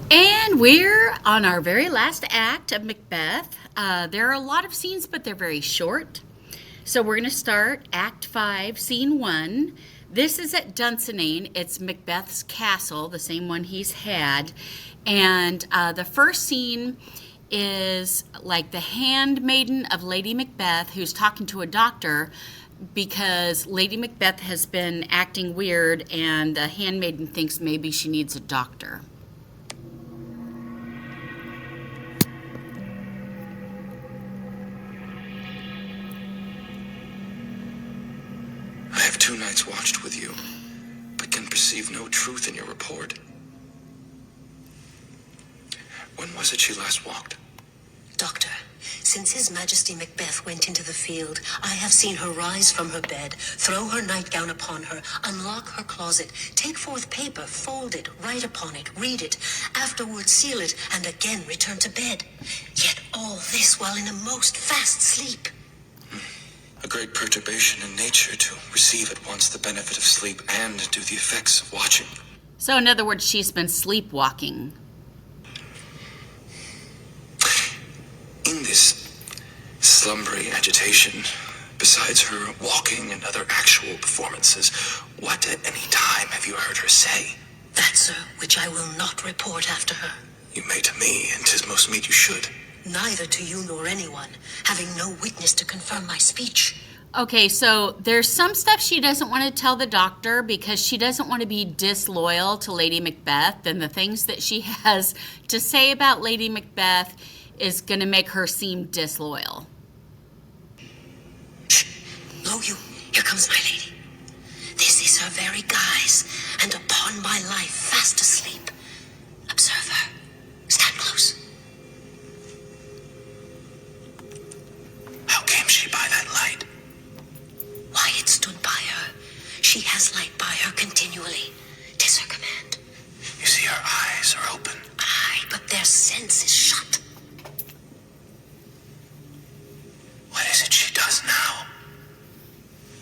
And we're on our very last act of Macbeth. There are a lot of scenes, but they're very short. So we're going to start Act 5, Scene 1. This is at Dunsinane. It's Macbeth's castle, the same one he's had. And the first scene is like the handmaiden of Lady Macbeth who's talking to a doctor because Lady Macbeth has been acting weird and the handmaiden thinks maybe she needs a doctor. I have 2 nights watched with you, but can perceive no truth in your report. When was it she last walked? Doctor, since His Majesty Macbeth went into the field, I have seen her rise from her bed, throw her nightgown upon her, unlock her closet, take forth paper, fold it, write upon it, read it, afterwards seal it, and again return to bed. Yet all this while in a most fast sleep. A great perturbation in nature to receive at once the benefit of sleep and do the effects of watching. So in other words, she's been sleepwalking. In this slumbering agitation, besides her walking and other actual performances, what at any time have you heard her say? That, sir, which I will not report after her. You may to me, and 'tis most meet you should. Neither to you nor anyone, having no witness to confirm my speech. Okay, so there's some stuff she doesn't want to tell the doctor because she doesn't want to be disloyal to Lady Macbeth, and the things that she has to say about Lady Macbeth is going to make her seem disloyal. Shh! Lo you, here comes my lady. This is her very guise, and upon my life fast asleep. Observe her. Stand close. How came she by that light? Why, it stood by her. She has light by her continually. 'Tis her command. You see her eyes are open. Aye, but their sense is shut. What is it she does now?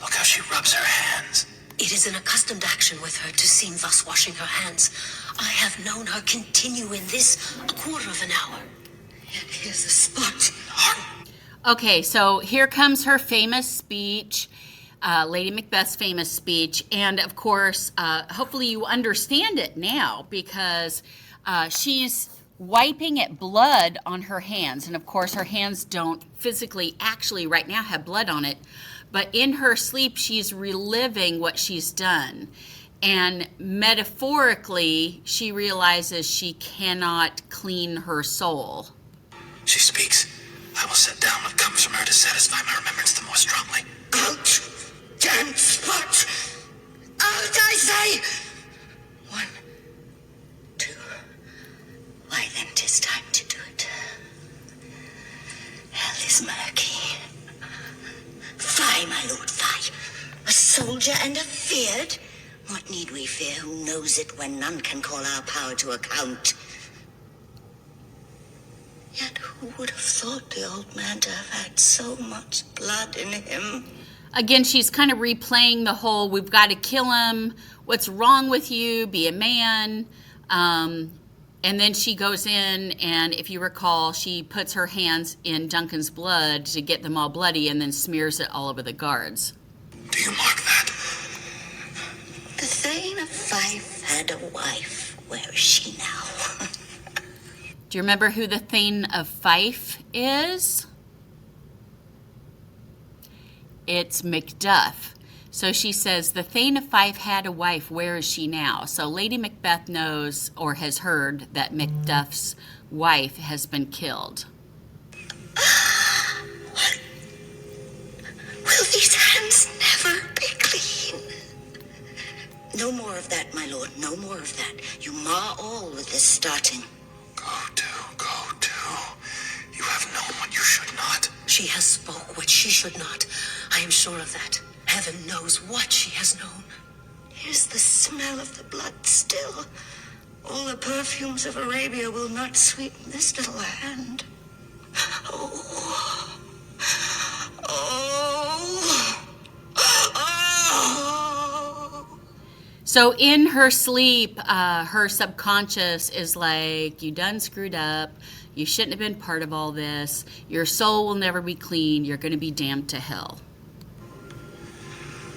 Look how she rubs her hands. It is an accustomed action with her to seem thus washing her hands. I have known her continue in this a quarter of an hour. Yet here's the spot. Okay, so here comes her famous speech, Lady Macbeth's famous speech. And of course, hopefully you understand it now because she's wiping at blood on her hands. And of course, her hands don't physically actually right now have blood on it. But in her sleep, she's reliving what she's done. And metaphorically, she realizes she cannot clean her soul. She speaks. I will set down what comes from her to satisfy my remembrance the more strongly. Out! Damn spot! Out, I say! 1, 2. Why then 'tis time to do it. Hell is murky. Fie, my lord, fie. A soldier and a feared? What need we fear who knows it when none can call our power to account? Yet who would have thought the old man to have had so much blood in him? Again, she's kind of replaying the whole, we've got to kill him, what's wrong with you, be a man. And then she goes in, and if you recall, she puts her hands in Duncan's blood to get them all bloody and then smears it all over the guards. Do you mark that? The Thane of Fife had a wife. Where is she now? Do you remember who the Thane of Fife is? It's Macduff. So she says, the Thane of Fife had a wife, where is she now? So Lady Macbeth knows or has heard that Macduff's wife has been killed. What? Will these hands never be clean? No more of that, my lord, no more of that. You mar all with this starting. Go to. You have known what you should not. She has spoke what she should not. I am sure of that. Heaven knows what she has known. Here's the smell of the blood still. All the perfumes of Arabia will not sweeten this little hand. Oh. Oh. Oh. So in her sleep, her subconscious is like, you done screwed up. You shouldn't have been part of all this. Your soul will never be clean. You're going to be damned to hell.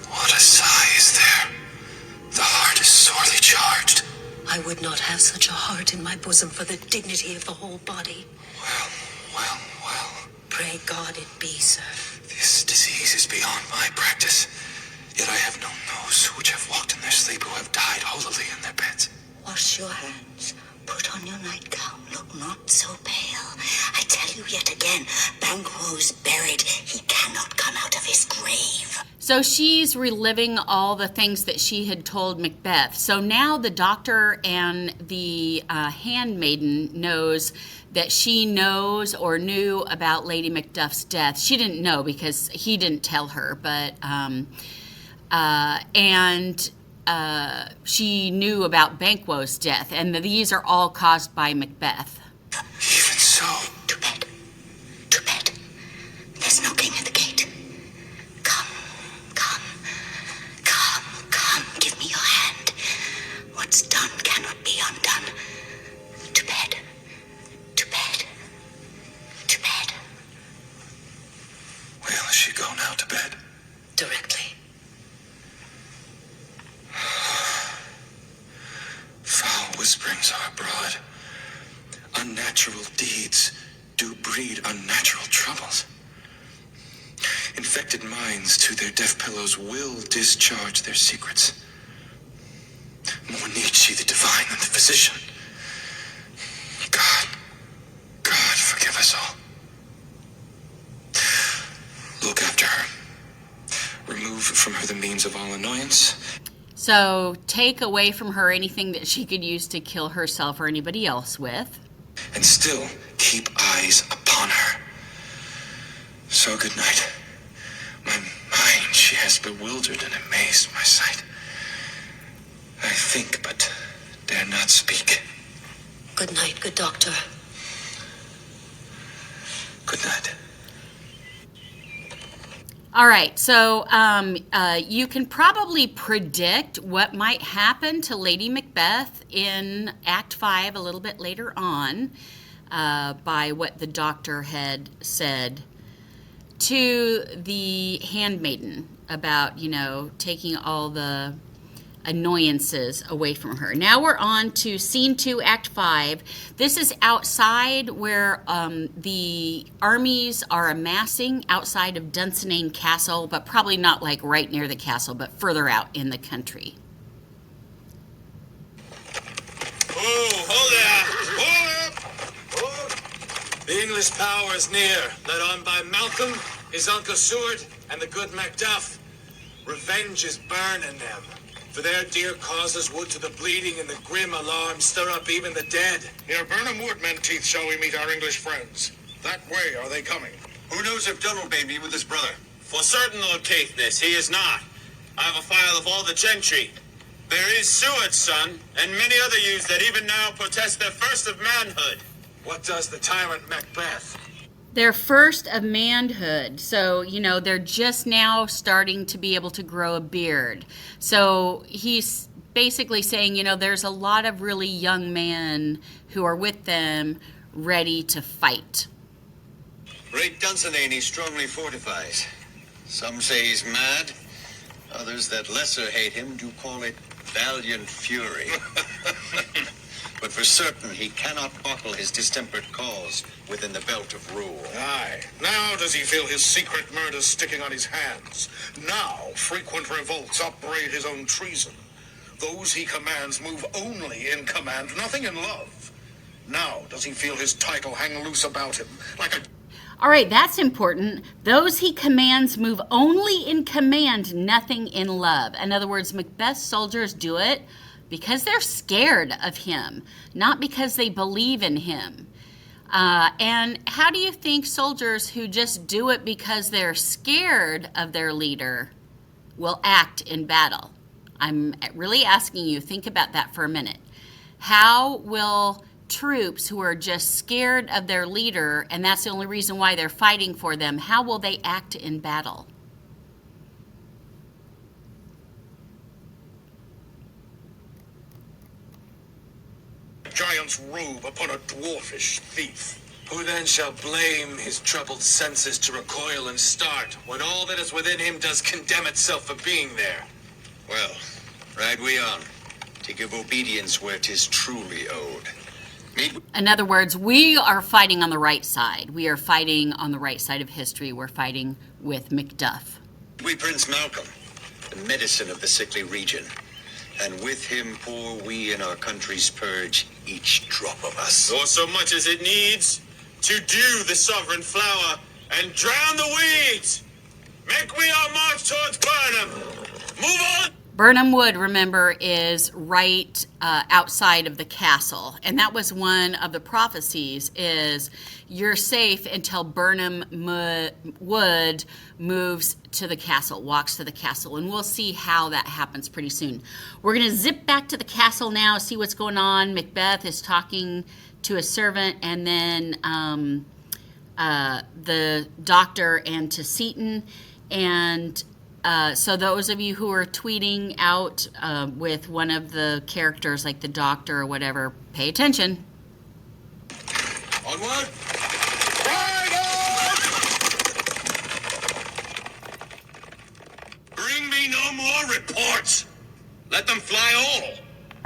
What a sigh is there. The heart is sorely charged. I would not have such a heart in my bosom for the dignity of the whole body. Well. Pray God it be, sir. This disease is beyond my practice. Yet I have known those which have walked in their sleep who have died holily in their beds. Wash your hands. Put on your nightgown. Look not so pale. I tell you yet again, Banquo's buried. He cannot come out of his grave. So she's reliving all the things that she had told Macbeth. So now the doctor and the handmaiden knows that she knows or knew about Lady Macduff's death. She didn't know because he didn't tell her, but she knew about Banquo's death, and these are all caused by Macbeth. Even so. To bed. To bed. There's knocking at the gate. Come. Give me your hand. What's done cannot be undone. To bed. To bed. To bed. Will she go now to bed? Directly. Foul whisperings are abroad. Unnatural deeds do breed unnatural troubles. Infected minds to their deaf pillows will discharge their secrets. More needs she the divine than the physician. God, forgive us all. Look after her. Remove from her the means of all annoyance. So take away from her anything that she could use to kill herself or anybody else with. And still keep eyes upon her. So good night. My mind she has bewildered and amazed my sight. I think, but dare not speak. Good night, good doctor. Good night. All right, so you can probably predict what might happen to Lady Macbeth in Act 5 a little bit later on by what the doctor had said to the handmaiden about, taking all the annoyances away from her. Now we're on to Scene 2, Act 5. This is outside where the armies are amassing outside of Dunsinane Castle, but probably not like right near the castle, but further out in the country. Oh, hold there! Hold up! Oh. The English power is near, led on by Malcolm, his Uncle Seward, and the good Macduff. Revenge is burning them. For their dear causes would to the bleeding and the grim alarm stir up even the dead. Near Burnham Wood, Menteith, shall we meet our English friends. That way are they coming. Who knows if Donald may be with his brother? For certain, Lord Caithness, he is not. I have a file of all the gentry. There is Seward's son, and many other youths that even now protest their first of manhood. What does the tyrant Macbeth? Their first of manhood. So, they're just now starting to be able to grow a beard. So he's basically saying, there's a lot of really young men who are with them ready to fight. Great Dunsinane he strongly fortifies. Some say he's mad. Others that lesser hate him do call it valiant fury. But for certain he cannot buckle his distempered cause within the belt of rule. Aye. Now does he feel his secret murders sticking on his hands. Now frequent revolts upbraid his own treason. Those he commands move only in command, nothing in love. Now does he feel his title hang loose about him like a... All right, that's important. Those he commands move only in command, nothing in love. In other words, Macbeth's soldiers do it because they're scared of him, not because they believe in him. And how do you think soldiers who just do it because they're scared of their leader will act in battle? I'm really asking you, think about that for a minute. How will troops who are just scared of their leader, and that's the only reason why they're fighting for them, how will they act in battle? giant's robe upon a dwarfish thief. Who then shall blame his troubled senses to recoil and start, when all that is within him does condemn itself for being there? Well, ride we on, to give obedience where 'tis truly owed. In other words, we are fighting on the right side. We are fighting on the right side of history. We're fighting with Macduff. We Prince Malcolm, the medicine of the sickly region, and with him pour we in our country's purge each drop of us. Or so much as it needs, to dew the sovereign flower and drown the weeds. Make we our march towards Burnham. Move on. Burnham Wood, remember, is right outside of the castle. And that was one of the prophecies, is you're safe until Burnham Wood moves to the castle, walks to the castle. And we'll see how that happens pretty soon. We're going to zip back to the castle now, see what's going on. Macbeth is talking to a servant, and then the doctor, and to Seton. And so those of you who are tweeting out with one of the characters, like the doctor or whatever, pay attention. Onward! Ride on! Bring me no more reports. Let them fly all.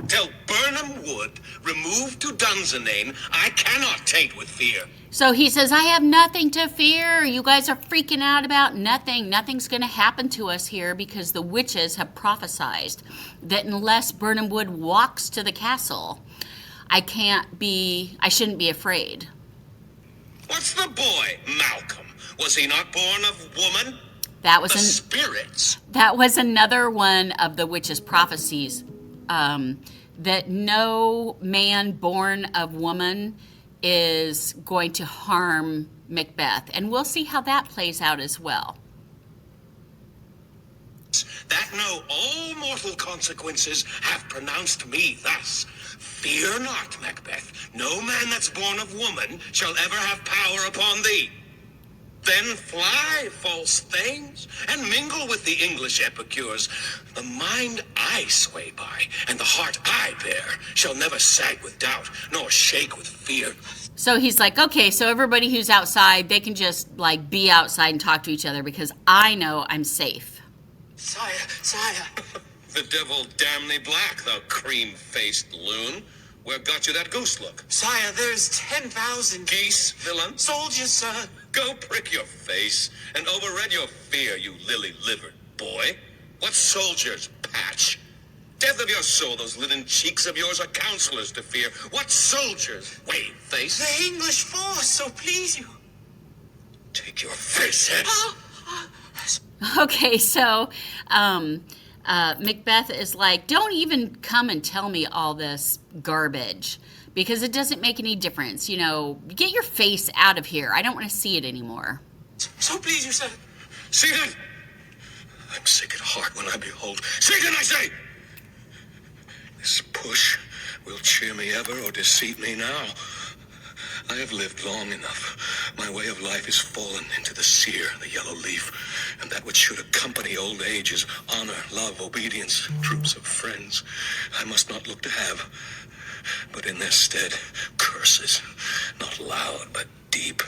Till Burnham Wood, removed to Dunsinane, I cannot tate with fear. So he says, I have nothing to fear. You guys are freaking out about nothing. Nothing's going to happen to us here because the witches have prophesied that unless Burnham Wood walks to the castle, I shouldn't be afraid. What's the boy, Malcolm? Was he not born of woman? That was The spirits. That was another one of the witches' prophecies, that no man born of woman is going to harm Macbeth. And we'll see how that plays out as well. That know all mortal consequences have pronounced me thus. Fear not, Macbeth. No man that's born of woman shall ever have power upon thee. Then fly, false things, and mingle with the English epicures. The mind I sway by, and the heart I bear, shall never sag with doubt, nor shake with fear. So he's like, okay, so everybody who's outside, they can just like be outside and talk to each other because I know I'm safe. Sire, sire. The devil damn thee black, thou cream-faced loon. Where got you that goose look? Sire, there's 10,000 Geese, villain? soldiers, sir. Go prick your face and overread your fear, you lily-livered boy. What soldiers, Patch? Death of your soul, those linen cheeks of yours are counselors to fear. What soldiers, wave face? The English force, so please you. Take your face hence. Okay, so Macbeth is like, don't even come and tell me all this garbage because it doesn't make any difference. You know, get your face out of here. I don't want to see it anymore. So please you, sir. Satan! I'm sick at heart when I behold. Satan, I say! This push will cheer me ever or deceit me now. I have lived long enough. My way of life is fallen into the sear, the yellow leaf, and that which should accompany old age is honor, love, obedience, troops of friends. I must not look to have, but in their stead, curses, not loud, but deep,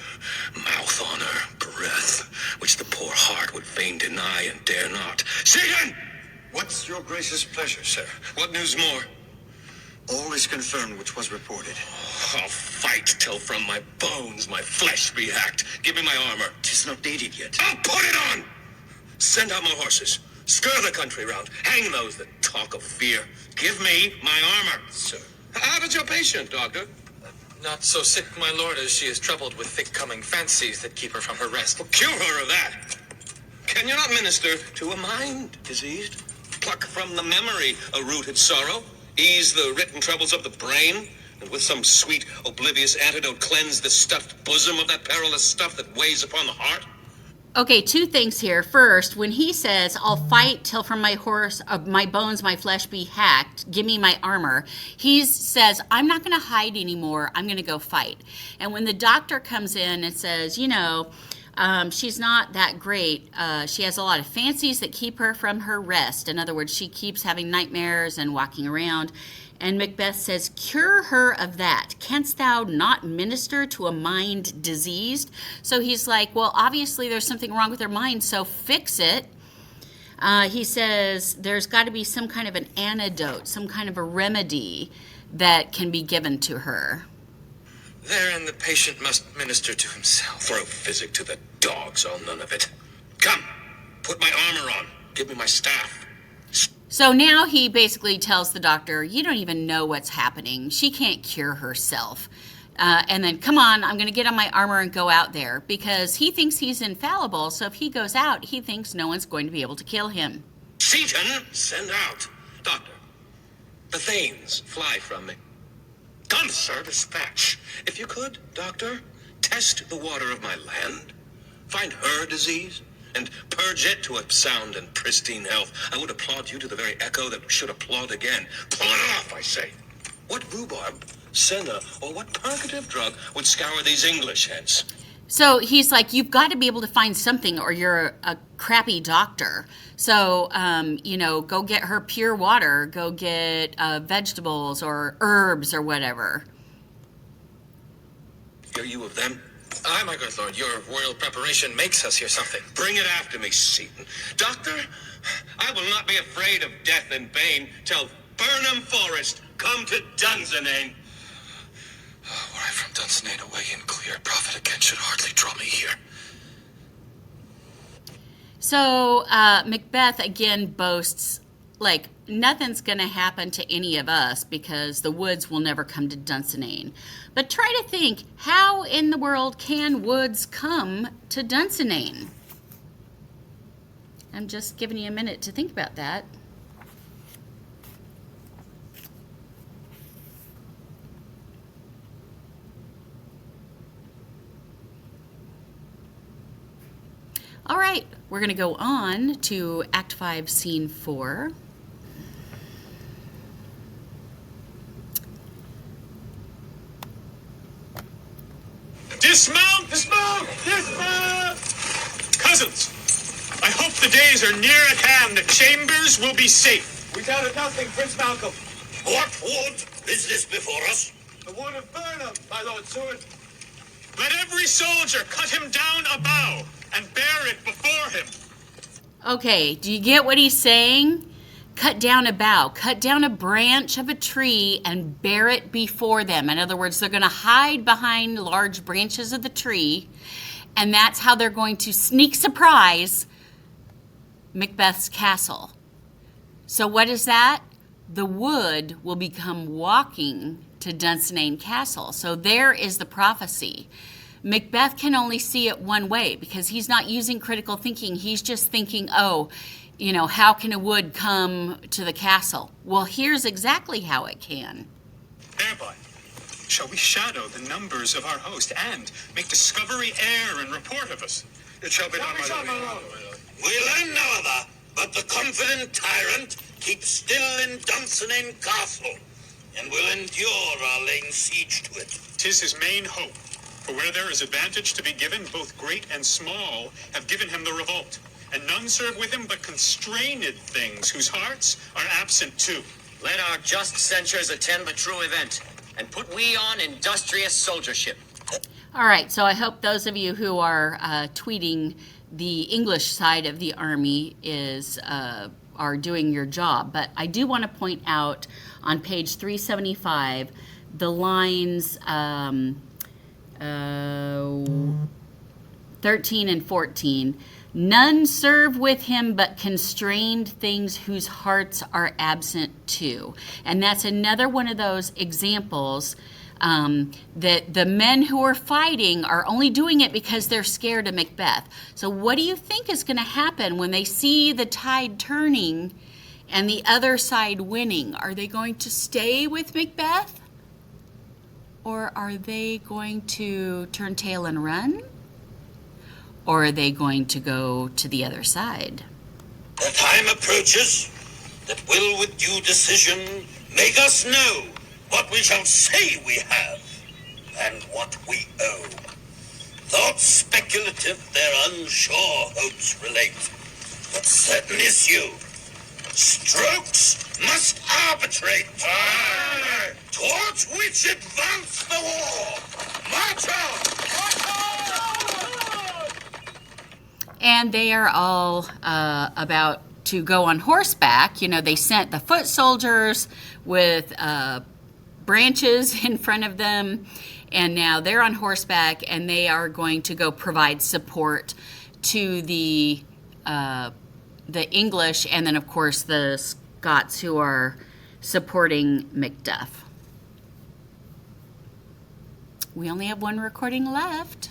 mouth honor, breath, which the poor heart would fain deny and dare not. Satan! What's your grace's pleasure, sir? What news more? All is confirmed which was reported. I'll fight till from my bones my flesh be hacked. Give me my armor. 'Tis not dated yet. I'll put it on! Send out my horses. Stir the country round. Hang those that talk of fear. Give me my armor. Sir. How is your patient, doctor? Not so sick, my lord, as she is troubled with thick-coming fancies that keep her from her rest. Cure her of that. Can you not minister to a mind diseased? Pluck from the memory a rooted sorrow? Ease the written troubles of the brain? And with some sweet, oblivious antidote cleanse the stuffed bosom of that perilous stuff that weighs upon the heart? Okay, two things here. First, when he says, I'll fight till from my my bones, my flesh be hacked, give me my armor, he says, I'm not going to hide anymore. I'm going to go fight. And when the doctor comes in and says, you know, she's not that great. She has a lot of fancies that keep her from her rest. In other words, she keeps having nightmares and walking around. And Macbeth says, cure her of that. Canst thou not minister to a mind diseased? So he's like, well, obviously there's something wrong with her mind, so fix it. He says there's got to be some kind of an antidote, some kind of a remedy that can be given to her. Therein the patient must minister to himself. Throw physic to the dogs, all none of it. Come, put my armor on. Give me my staff. So now he basically tells the doctor, you don't even know what's happening. She can't cure herself. And then, come on, I'm going to get on my armor and go out there, because he thinks he's infallible. So if he goes out, he thinks no one's going to be able to kill him. Seaton, send out. Doctor, the Thanes fly from me. Come, sir, dispatch. If you could, doctor, test the water of my land. Find her disease and purge it to a sound and pristine health. I would applaud you to the very echo that should applaud again. Pull it off, I say. What rhubarb, senna, or what purgative drug would scour these English heads? So he's like, you've got to be able to find something or you're a crappy doctor. So, go get her pure water, go get vegetables or herbs or whatever. Are you of them? Aye, my good lord, your royal preparation makes us hear something. Bring it after me, Seaton. Doctor, I will not be afraid of death and bane till Burnham Forest come to Dunsinane. Were I from Dunsinane away and clear, prophet again should hardly draw me here. So Macbeth again boasts, like, nothing's going to happen to any of us because the woods will never come to Dunsinane. But try to think, how in the world can woods come to Dunsinane? I'm just giving you a minute to think about that. All right, we're going to go on to Act 5, Scene 4. Dismount! Dismount! Dismount! Cousins, I hope the days are near at hand that Chambers will be safe. We doubted nothing, Prince Malcolm. What wood is this before us? The wood of Burnham, my Lord Seward. Let every soldier cut him down a bough and bear it before him. Okay, do you get what he's saying? Cut down a bough, cut down a branch of a tree and bear it before them. In other words, they're going to hide behind large branches of the tree, and that's how they're going to sneak surprise Macbeth's castle. So what is that? The wood will become walking to Dunsinane Castle. So there is the prophecy. Macbeth can only see it one way because he's not using critical thinking. He's just thinking, how can a wood come to the castle? Well, here's exactly how it can. Thereby shall we shadow the numbers of our host and make discovery air and report of us. It shall be done, my lord. We learn no other, but the confident tyrant keeps still in Dunsinane Castle, and will endure our laying siege to it. 'Tis his main hope, for where there is advantage to be given, both great and small have given him the revolt, and none serve with him but constrained things, whose hearts are absent too. Let our just censures attend the true event, and put we on industrious soldiership. All right, so I hope those of you who are tweeting the English side of the army are doing your job. But I do want to point out on page 375 the lines 13 and 14. None serve with him but constrained things whose hearts are absent too. And that's another one of those examples that the men who are fighting are only doing it because they're scared of Macbeth. So what do you think is going to happen when they see the tide turning and the other side winning? Are they going to stay with Macbeth? Or are they going to turn tail and run? Or are they going to go to the other side? The time approaches that will with due decision make us know what we shall say we have and what we owe. Thoughts speculative their unsure hopes relate, but certain issue, strokes must arbitrate. Towards which advance the war. March out! And they are all about to go on horseback. You know, they sent the foot soldiers with branches in front of them, and now they're on horseback, and they are going to go provide support to the English, and then of course the Scots who are supporting Macduff. We only have one recording left.